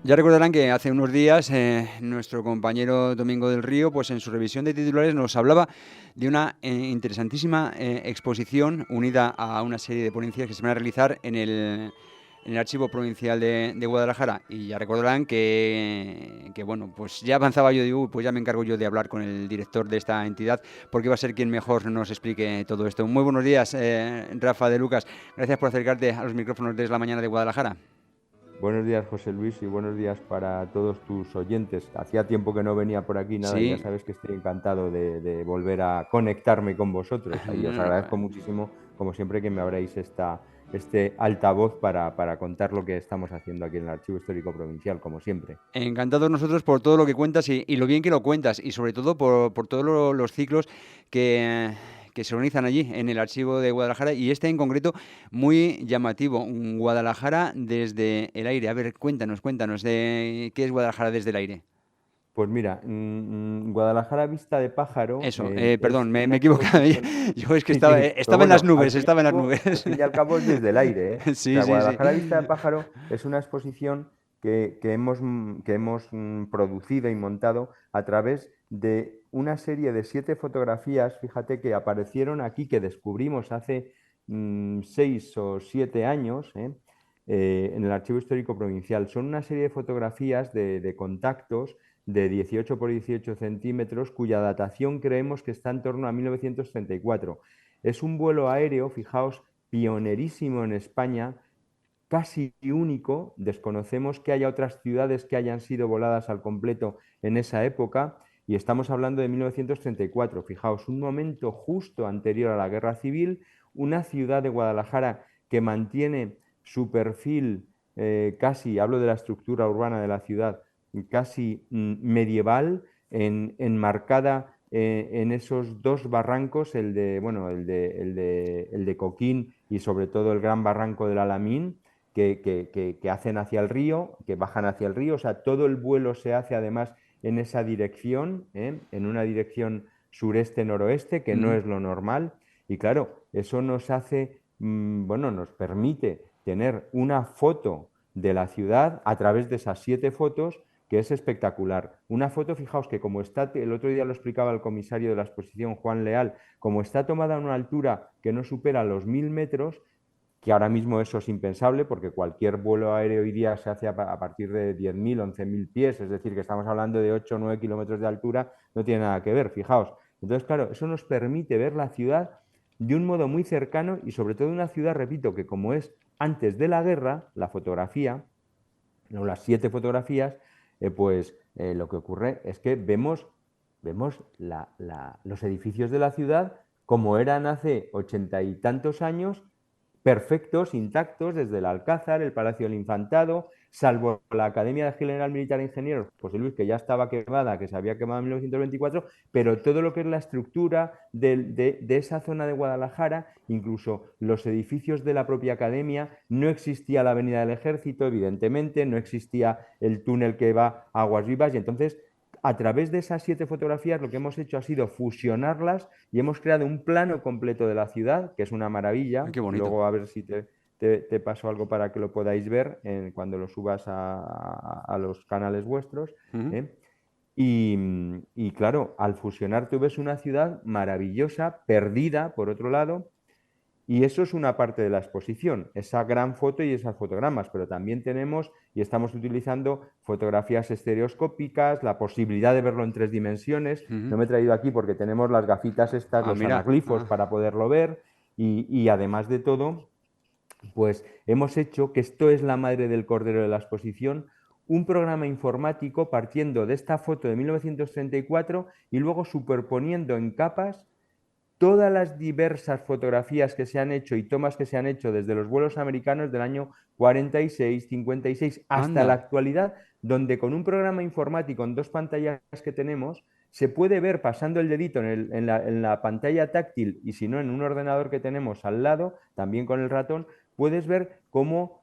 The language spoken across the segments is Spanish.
Ya recordarán que hace unos días nuestro compañero Domingo del Río, pues en su revisión de titulares nos hablaba de una interesantísima exposición unida a una serie de ponencias que se van a realizar en el Archivo Provincial de Guadalajara. Y ya recordarán que, bueno, pues ya avanzaba yo, digo, pues ya me encargo yo de hablar con el director de esta entidad, porque va a ser quien mejor nos explique todo esto. Muy buenos días, Rafa de Lucas. Gracias por acercarte a los micrófonos desde la mañana de Guadalajara. Buenos días, José Luis, y buenos días para todos tus oyentes. Hacía tiempo que no venía por aquí, nada, y ya Sí. sabes que estoy encantado de volver a conectarme con vosotros. Y os agradezco muchísimo, como siempre, que me abráis este altavoz para contar lo que estamos haciendo aquí en el Archivo Histórico Provincial, como siempre. Encantados nosotros por todo lo que cuentas y lo bien que lo cuentas y sobre todo por todos los ciclos que se organizan allí en el archivo de Guadalajara y este en concreto muy llamativo, Guadalajara desde el aire. A ver, cuéntanos de qué es Guadalajara desde el aire. Pues mira, Guadalajara Vista de Pájaro Eso, es perdón, me una he equivocado. exposición. Yo es que Sí, estaba, sí, pero estaba en las bueno, nubes, estaba en las al nubes. fin y al cabo es desde el aire, ¿eh? O Sí, sea, sí, sí. Guadalajara Vista de Pájaro es una exposición que hemos producido y montado a través de una serie de 7 fotografías, fíjate, que aparecieron aquí, que descubrimos hace 6 o 7 años, en el Archivo Histórico Provincial. Son una serie de fotografías de contactos de 18 por 18 centímetros, cuya datación creemos que está en torno a 1934. Es un vuelo aéreo, fijaos, pionerísimo en España, casi único. Desconocemos que haya otras ciudades que hayan sido voladas al completo en esa época, y estamos hablando de 1934. Fijaos, un momento justo anterior a la Guerra Civil, una ciudad de Guadalajara que mantiene su perfil casi, hablo de la estructura urbana de la ciudad, casi medieval, enmarcada en esos dos barrancos, el de, bueno, el de Coquín y sobre todo el gran barranco del Alamín, que hacen hacia el río, que bajan hacia el río. O sea, todo el vuelo se hace además en esa dirección, en una dirección sureste-noroeste, que no Ujú. es lo normal. Y claro, eso nos hace, bueno, nos permite tener una foto de la ciudad a través de esas 7 fotos, que es espectacular. Una foto, fijaos que como está, el otro día lo explicaba el comisario de la exposición, Juan Leal, como está tomada a una altura que no supera los 1000 metros, que ahora mismo eso es impensable porque cualquier vuelo aéreo hoy día se hace a partir de 10.000, 11.000 pies, es decir, que estamos hablando de 8 o 9 kilómetros de altura, no tiene nada que ver, fijaos. Entonces, claro, eso nos permite ver la ciudad de un modo muy cercano, y sobre todo una ciudad, repito, que como es antes de la guerra, la fotografía, o las 7 fotografías, lo que ocurre es que vemos los edificios de la ciudad como eran hace 80 y tantos años, perfectos, intactos, desde el Alcázar, el Palacio del Infantado, salvo la Academia General Militar de Ingenieros, José Luis, que ya estaba quemada, que se había quemado en 1924, pero todo lo que es la estructura de esa zona de Guadalajara, incluso los edificios de la propia academia, no existía la Avenida del Ejército, evidentemente, no existía el túnel que va a Aguas Vivas, y entonces a través de esas 7 fotografías lo que hemos hecho ha sido fusionarlas y hemos creado un plano completo de la ciudad, que es una Ay, maravilla. qué bonito. Luego a ver si te paso algo para que lo podáis ver cuando lo subas a los canales vuestros. Ujú. ¿eh? Y claro, al fusionar tú ves una ciudad maravillosa, perdida, por otro lado, y eso es una parte de la exposición, esa gran foto y esas fotogramas, pero también tenemos y estamos utilizando fotografías estereoscópicas, la posibilidad de verlo en 3 dimensiones. Ujú. No me he traído aquí porque tenemos las gafitas estas, Ah, los mira. anaglifos Ah. para poderlo ver, y además de todo, pues hemos hecho, que esto es la madre del cordero de la exposición, un programa informático partiendo de esta foto de 1934 y luego superponiendo en capas todas las diversas fotografías que se han hecho y tomas que se han hecho desde los vuelos americanos del año 46, 56 hasta la Anda. actualidad, donde con un programa informático en 2 pantallas que tenemos, se puede ver pasando el dedito en la pantalla táctil, y si no en un ordenador que tenemos al lado, también con el ratón, puedes ver cómo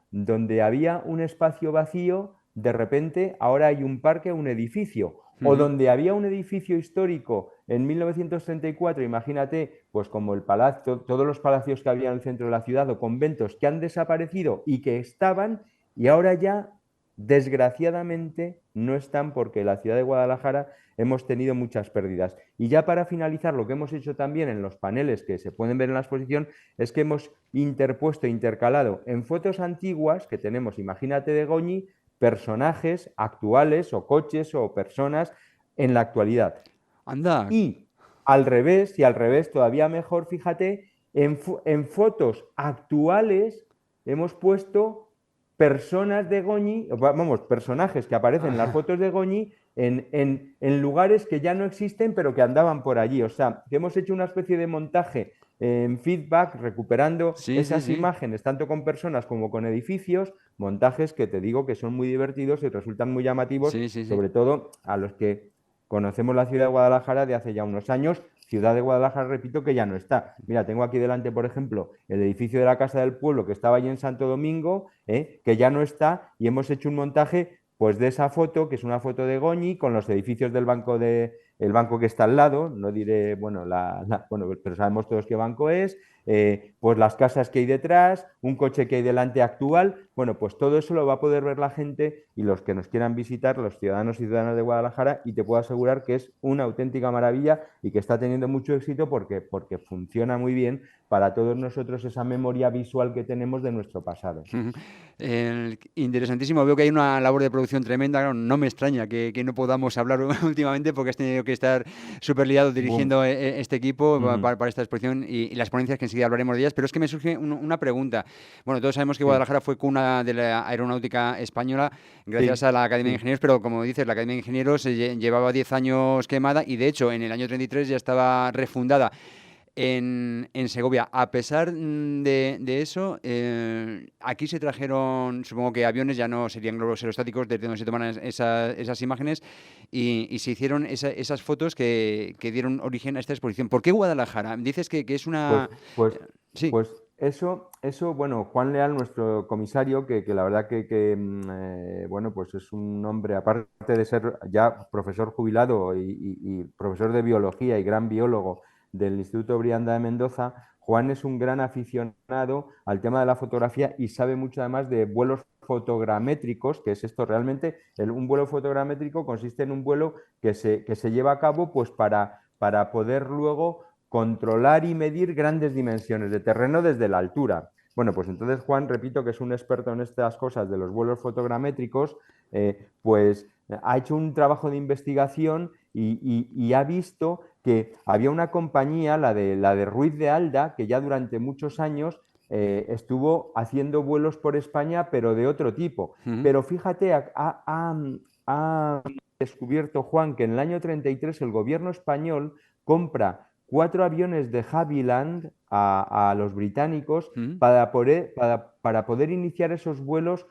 donde había un espacio vacío, de repente ahora hay un parque, un edificio, o Ujú. donde había un edificio histórico en 1934, imagínate, pues como el palacio, todos los palacios que había en el centro de la ciudad o conventos que han desaparecido y que estaban, y ahora ya Desgraciadamente no están porque en la ciudad de Guadalajara hemos tenido muchas pérdidas. Y ya para finalizar, lo que hemos hecho también en los paneles que se pueden ver en la exposición es que hemos interpuesto, intercalado en fotos antiguas que tenemos, imagínate de Goñi, personajes actuales o coches o personas en la actualidad. Anda. Y al revés, y al revés todavía mejor, fíjate, en fotos actuales hemos puesto personas de Goñi, vamos, personajes que aparecen en las Ajá. fotos de Goñi en lugares que ya no existen, pero que andaban por allí. O sea, que hemos hecho una especie de montaje en feedback, recuperando Sí, sí, esas sí. imágenes, tanto con personas como con edificios, montajes que te digo que son muy divertidos y resultan muy llamativos, Sí, sí, sí. sobre todo a los que conocemos la ciudad de Guadalajara de hace ya unos años. Ciudad de Guadalajara, repito, que ya no está. Mira, tengo aquí delante, por ejemplo, el edificio de la Casa del Pueblo que estaba allí en Santo Domingo, que ya no está, y hemos hecho un montaje pues de esa foto, que es una foto de Goñi, con los edificios del banco el banco que está al lado, no diré, bueno, bueno, pero sabemos todos qué banco es, pues las casas que hay detrás, un coche que hay delante actual, bueno, pues todo eso lo va a poder ver la gente y los que nos quieran visitar, los ciudadanos y ciudadanas de Guadalajara, y te puedo asegurar que es una auténtica maravilla y que está teniendo mucho éxito porque funciona muy bien para todos nosotros esa memoria visual que tenemos de nuestro pasado. Ujú. Interesantísimo. Veo que hay una labor de producción tremenda. Claro, no me extraña que no podamos hablar últimamente porque has tenido que estar súper liado Boom. dirigiendo este equipo Ujú. para esta exposición y las ponencias que enseguida hablaremos de ellas. Pero es que me surge una pregunta. Bueno, todos sabemos que Sí, Guadalajara fue cuna de la aeronáutica española gracias a sí, la Academia de sí. Ingenieros, pero como dices, la Academia de Ingenieros llevaba 10 años quemada y de hecho en el año 33 ya estaba refundada en Segovia. A pesar de eso, aquí se trajeron, supongo que aviones, ya no serían globos aerostáticos desde donde se toman esas imágenes y se hicieron esas fotos que dieron origen a esta exposición. ¿Por qué Guadalajara? Dices que es Pues, una... pues, Sí. pues eso, bueno, Juan Leal, nuestro comisario, que la verdad bueno, pues es un hombre, aparte de ser ya profesor jubilado y profesor de biología y gran biólogo del Instituto Brianda de Mendoza, Juan es un gran aficionado al tema de la fotografía y sabe mucho además de vuelos fotogramétricos, que es esto realmente, un vuelo fotogramétrico consiste en un vuelo que se lleva a cabo pues para poder luego controlar y medir grandes dimensiones de terreno desde la altura. Bueno, pues entonces Juan, repito, que es un experto en estas cosas de los vuelos fotogramétricos, pues ha hecho un trabajo de investigación y ha visto que había una compañía, la de Ruiz de Alda, que ya durante muchos años estuvo haciendo vuelos por España, pero de otro tipo. Ujú. Pero fíjate, ha descubierto Juan que en el año 33 el gobierno español compra 4 aviones de Havilland a los británicos Ujú. para poder iniciar esos vuelos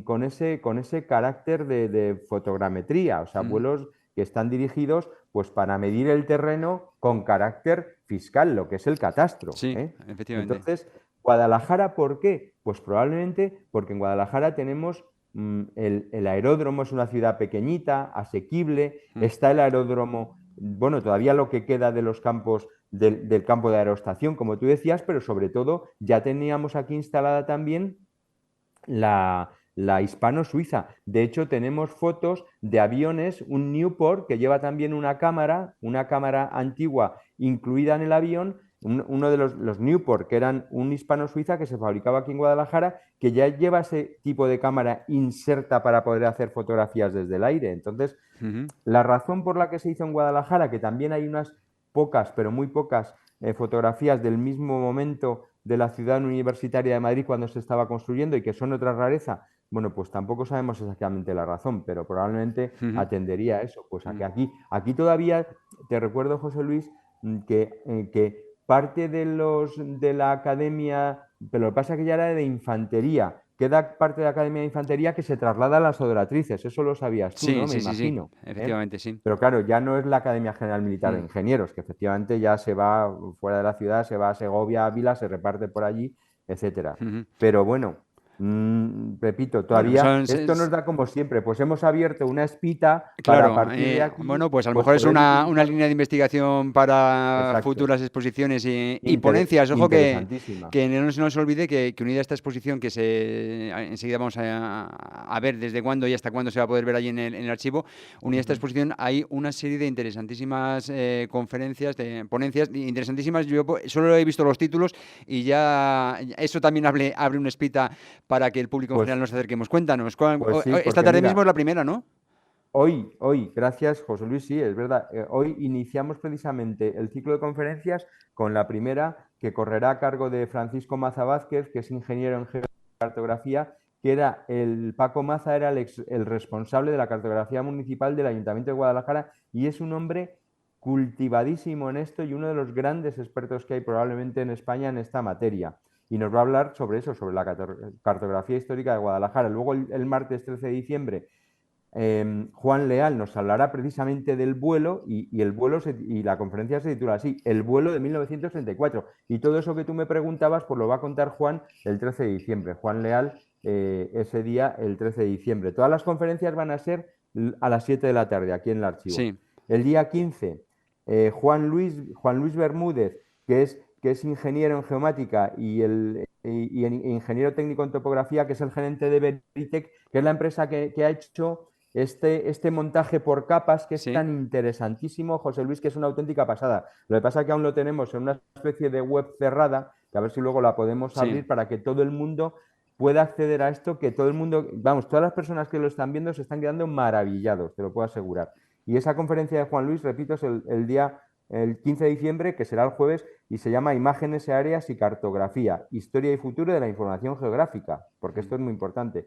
con ese carácter de fotogrametría, o sea, Ujú. vuelos que están dirigidos pues para medir el terreno con carácter fiscal, lo que es el catastro, Sí, ¿eh? efectivamente. Entonces, Guadalajara, ¿por qué? Pues probablemente porque en Guadalajara tenemos el aeródromo, es una ciudad pequeñita, asequible, Mm. está el aeródromo, bueno, todavía lo que queda de los campos del campo de aerostación, como tú decías, pero sobre todo ya teníamos aquí instalada también la hispano-suiza. De hecho, tenemos fotos de aviones, un Newport que lleva también una cámara antigua incluida en el avión, uno de los Newport, que eran un hispano-suiza que se fabricaba aquí en Guadalajara, que ya lleva ese tipo de cámara inserta para poder hacer fotografías desde el aire. Entonces, Ujú. la razón por la que se hizo en Guadalajara, que también hay unas pocas, pero muy pocas fotografías del mismo momento de la ciudad universitaria de Madrid cuando se estaba construyendo y que son otra rareza, bueno, pues tampoco sabemos exactamente la razón, pero probablemente Ujú. atendería a eso. Pues a que Mm. aquí todavía, te recuerdo, José Luis, que parte de la academia, pero lo que pasa es que ya era de infantería, queda parte de la academia de infantería que se traslada a las odoratrices, eso lo sabías tú, Sí, ¿no? Me sí, sí, sí, imagino. ¿Eh? efectivamente, sí. Pero claro, ya no es la Academia General Militar de Mm. Ingenieros, que efectivamente ya se va fuera de la ciudad, se va a Segovia, Ávila, se reparte por allí, etcétera. Ujú. Pero bueno, Repito, Bueno, todavía esto nos da como siempre, pues hemos abierto una espita para a claro, partir de aquí, bueno, pues a lo pues mejor es poder una utilizar. línea de investigación para Exacto, futuras exposiciones y ponencias. Ojo interesantísima. que no se nos olvide que unida a esta exposición que enseguida vamos a ver desde cuándo y hasta cuándo se va a poder ver ahí en el archivo, unida a esta Ujú. exposición hay una serie de interesantísimas conferencias, de ponencias interesantísimas. Yo solo he visto los títulos y ya eso también abre una espita para que el público en general Pues, nos acerquemos. Cuéntanos, pues sí, esta porque tarde mismo es mira, la primera, ¿no? hoy, gracias José Luis, sí, es verdad, hoy iniciamos precisamente el ciclo de conferencias con la primera que correrá a cargo de Francisco Maza Vázquez, que es ingeniero en geocartografía, que era Paco Maza era el responsable de la cartografía municipal del Ayuntamiento de Guadalajara y es un hombre cultivadísimo en esto y uno de los grandes expertos que hay probablemente en España en esta materia. Y nos va a hablar sobre eso, sobre la cartografía histórica de Guadalajara. Luego el martes 13 de diciembre Juan Leal nos hablará precisamente del vuelo y el vuelo y la conferencia se titula así, El vuelo de 1934. Y todo eso que tú me preguntabas, pues lo va a contar Juan el 13 de diciembre. Juan Leal ese día, el 13 de diciembre. Todas las conferencias van a ser a las 7 de la tarde aquí en el archivo. Sí. El día 15, Juan Luis Bermúdez, que es ingeniero en geomática y ingeniero técnico en topografía, que es el gerente de Veritec, que es la empresa que ha hecho este montaje por capas que es Sí, tan interesantísimo, José Luis, que es una auténtica pasada. Lo que pasa es que aún lo tenemos en una especie de web cerrada, que a ver si luego la podemos sí. abrir para que todo el mundo pueda acceder a esto, que todo el mundo, vamos, todas las personas que lo están viendo se están quedando maravillados, te lo puedo asegurar. Y esa conferencia de Juan Luis, repito, es el 15 de diciembre, que será el jueves, y se llama Imágenes Aéreas y Cartografía, Historia y Futuro de la Información Geográfica, porque esto es muy importante.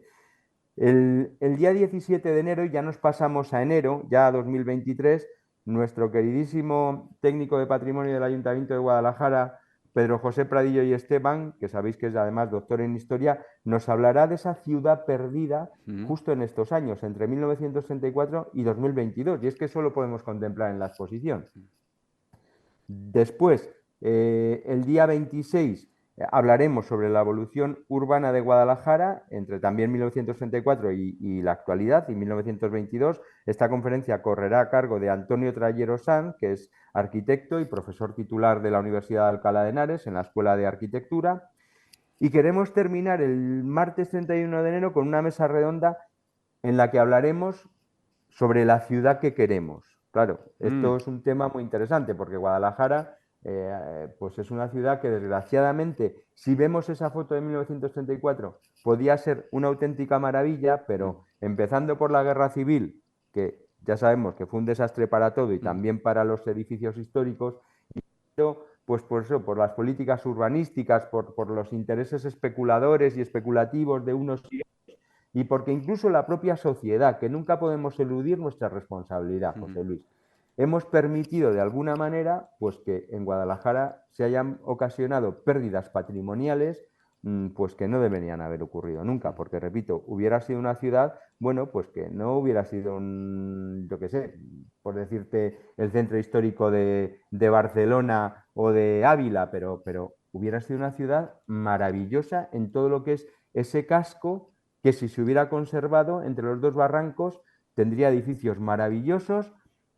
El día 17 de enero ya nos pasamos a enero, ya a 2023, nuestro queridísimo técnico de patrimonio del Ayuntamiento de Guadalajara, Pedro José Pradillo y Esteban, que sabéis que es además doctor en historia, nos hablará de esa ciudad perdida Mm. justo en estos años, entre 1934 y 2022, y es que eso lo podemos contemplar en la exposición. Después, el día 26, hablaremos sobre la evolución urbana de Guadalajara entre también 1934 y la actualidad, y 1922. Esta conferencia correrá a cargo de Antonio Trayero Sanz, que es arquitecto y profesor titular de la Universidad de Alcalá de Henares en la Escuela de Arquitectura. Y queremos terminar el martes 31 de enero con una mesa redonda en la que hablaremos sobre la ciudad que queremos. Claro, Mm. esto es un tema muy interesante porque Guadalajara pues es una ciudad que desgraciadamente, si vemos esa foto de 1934, podía ser una auténtica maravilla, Mm. pero empezando por la guerra civil, que ya sabemos que fue un desastre para todo y Mm. también para los edificios históricos, pero pues por eso, por las políticas urbanísticas, por los intereses especuladores y especulativos de unos y porque incluso la propia sociedad, que nunca podemos eludir nuestra responsabilidad, Mm. José Luis, hemos permitido de alguna manera pues que en Guadalajara se hayan ocasionado pérdidas patrimoniales pues que no deberían haber ocurrido nunca, porque repito, hubiera sido una ciudad, bueno, pues que no hubiera sido yo qué sé, por decirte, el centro histórico de Barcelona o de Ávila, pero hubiera sido una ciudad maravillosa en todo lo que es ese casco que si se hubiera conservado entre los dos barrancos tendría edificios maravillosos,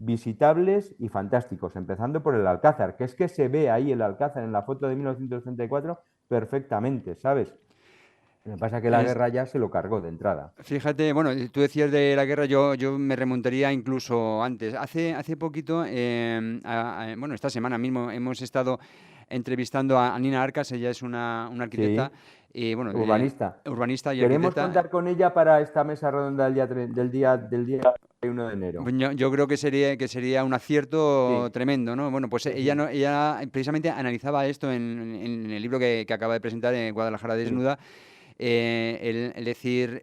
visitables y fantásticos, empezando por el Alcázar, que es que se ve ahí el Alcázar en la foto de 1934 perfectamente, ¿sabes? Lo que pasa es que la Es, guerra ya se lo cargó de entrada. Fíjate, bueno, tú decías de la guerra, yo me remontaría incluso antes. Hace poquito, bueno, esta semana mismo hemos estado entrevistando a Nina Arcas, ella es una arquitecta, Sí, y bueno, urbanista. urbanista y Queremos arquitecta. contar con ella para esta mesa redonda del día 1 de enero. Yo creo que sería un acierto Sí, tremendo, ¿no? Bueno, pues sí, ella, sí, no, ella precisamente analizaba esto en el libro que acaba de presentar en Guadalajara sí, Desnuda, el decir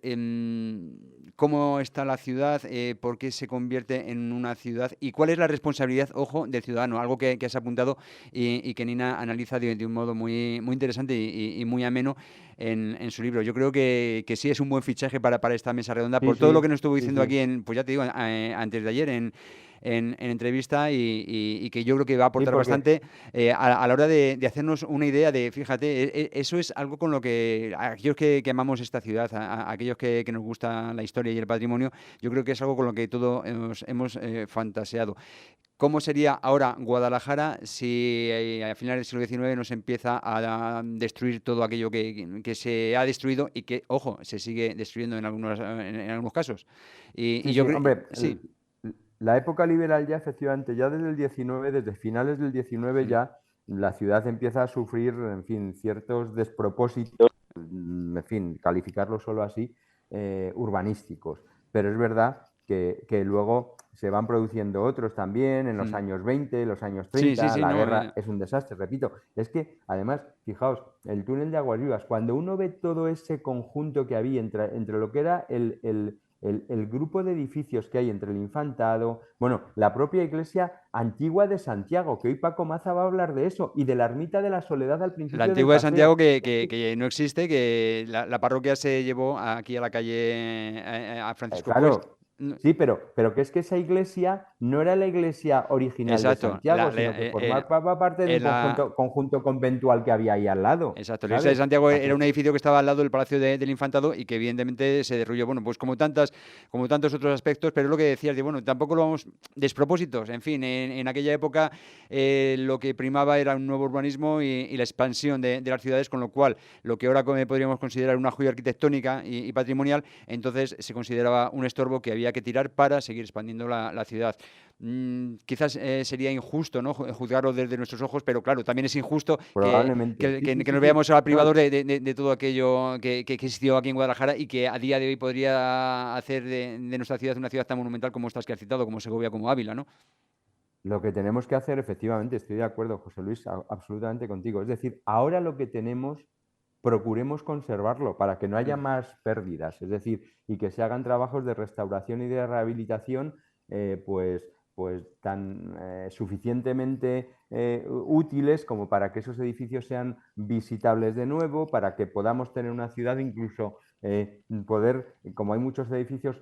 cómo está la ciudad, por qué se convierte en una ciudad y cuál es la responsabilidad, ojo, del ciudadano, algo que has apuntado y que Nina analiza de un modo muy, muy interesante y muy ameno en su libro. Yo creo que sí es un buen fichaje para esta mesa redonda, sí, por todo lo que sí, nos estuvo sí, diciendo aquí, sí. pues ya te digo, antes de ayer en entrevista y que yo creo que va a Sí, aportar porque bastante a la hora de hacernos una idea de, fíjate, eso es algo con lo que aquellos que amamos esta ciudad, a aquellos que nos gusta la historia y el patrimonio, yo creo que es algo con lo que todos hemos fantaseado. ¿Cómo sería ahora Guadalajara si a finales del siglo XIX nos empieza a destruir todo aquello que se ha destruido y que, ojo, se sigue destruyendo en algunos casos? Y sí, yo sí, creo, hombre, sí. la época liberal ya efectivamente, ya desde el 19, desde finales del 19 Mm. ya la ciudad empieza a sufrir, en fin, ciertos despropósitos, en fin, calificarlo solo así, urbanísticos. Pero es verdad que luego se van produciendo otros también en los Mm. años 20, los años Sí, sí, 30, sí, la no. guerra es un desastre, repito. Es que, además, fijaos, el túnel de Aguas Vivas, cuando uno ve todo ese conjunto que había entre lo que era el grupo de edificios que hay entre el Infantado, bueno, la propia iglesia antigua de Santiago, que hoy Paco Maza va a hablar de eso, y de la ermita de la Soledad al La principio del antigua de Santiago paseo. que no existe, que la parroquia se llevó aquí a la calle a Francisco Puig. Claro, sí, pero que es que esa iglesia no era la iglesia original de Exacto. Santiago, sino que formaba parte de un La, conjunto conventual que había ahí al lado, Exacto, la iglesia de ¿sabes? Santiago era un Aquello. edificio que estaba al lado del Palacio del Infantado y que evidentemente se derruyó, bueno, pues como tantos otros aspectos, pero es lo que decías, de bueno, tampoco lo vamos despropósitos, en fin, en aquella época lo que primaba era un nuevo urbanismo y la expansión de las ciudades, con lo cual lo que ahora podríamos considerar una joya arquitectónica y patrimonial, entonces se consideraba un estorbo que había que tirar para seguir expandiendo la ciudad. Quizás sería injusto, ¿no?, juzgarlo desde nuestros ojos, pero claro, también es injusto Probablemente. Sí, sí, que sí, nos sí. veamos ahora No, privados de todo aquello que existió aquí en Guadalajara y que a día de hoy podría hacer de nuestra ciudad una ciudad tan monumental como estas que has citado, como Segovia, como Ávila, ¿no? lo que tenemos que hacer, efectivamente, estoy de acuerdo, José Luis, absolutamente contigo. Es decir, ahora lo que tenemos, procuremos conservarlo para que no haya Mm. más pérdidas. Es decir, y que se hagan trabajos de restauración y de rehabilitación, pues tan suficientemente útiles como para que esos edificios sean visitables de nuevo, para que podamos tener una ciudad incluso poder, como hay muchos edificios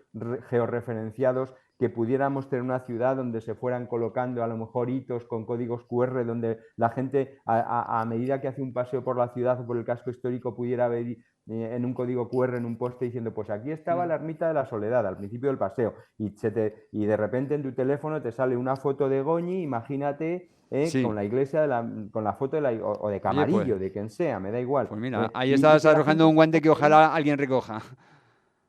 georreferenciados, que pudiéramos tener una ciudad donde se fueran colocando a lo mejor hitos con códigos QR, donde la gente a medida que hace un paseo por la ciudad o por el casco histórico pudiera ver en un código QR en un poste diciendo, pues aquí estaba la ermita de la Soledad al principio del paseo, y de repente en tu teléfono te sale una foto de Goñi, imagínate, Sí. con la iglesia, con la foto o de Oye, pues, Camarillo, de quien sea, me da igual. pues mira, ahí Y estás que la arrojando gente un guante que pueda ir. ojalá alguien recoja.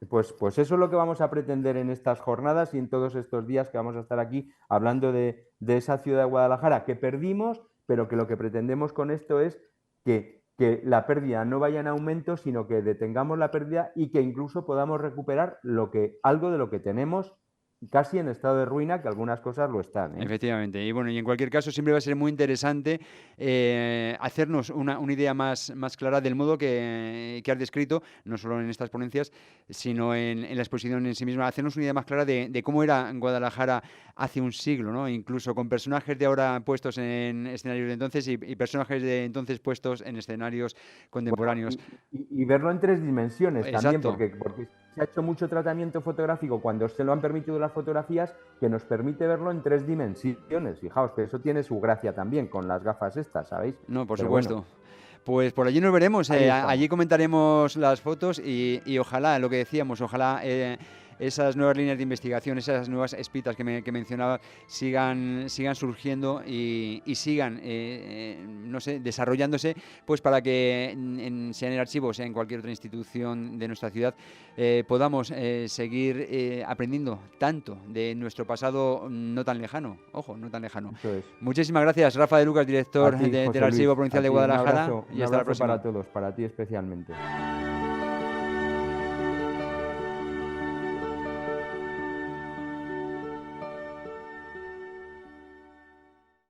Pues eso es lo que vamos a pretender en estas jornadas y en todos estos días que vamos a estar aquí hablando de esa ciudad de Guadalajara que perdimos, pero que lo que pretendemos con esto es que la pérdida no vaya en aumento, sino que detengamos la pérdida y que incluso podamos recuperar algo de lo que tenemos casi en estado de ruina, que algunas cosas lo están, ¿eh? Efectivamente. Y bueno, y en cualquier caso siempre va a ser muy interesante hacernos una idea más clara del modo que has descrito, no solo en estas ponencias, sino en la exposición en sí misma, hacernos una idea más clara de cómo era Guadalajara hace un siglo, ¿no? Incluso con personajes de ahora puestos en escenarios de entonces y personajes de entonces puestos en escenarios Bueno, contemporáneos. y verlo en tres dimensiones también, Exacto. porque se ha hecho mucho tratamiento fotográfico cuando se lo han permitido las fotografías, que nos permite verlo en tres dimensiones. Fijaos que eso tiene su gracia también con las gafas estas, ¿sabéis? No, por Pero bueno, supuesto. Pues por allí nos veremos, ahí allí estamos. comentaremos las fotos y ojalá, lo que decíamos, ojalá esas nuevas líneas de investigación, esas nuevas espitas que mencionaba sigan surgiendo y sigan, no sé, desarrollándose, pues para que sea en el archivo, sea en cualquier otra institución de nuestra ciudad, podamos seguir aprendiendo tanto de nuestro pasado no tan lejano, ojo, no tan lejano. Eso es. Muchísimas gracias, Rafa de Lucas, A director ti, del José Archivo Luis, Provincial a de ti Guadalajara, y un hasta la abrazo próxima. para todos, para ti especialmente.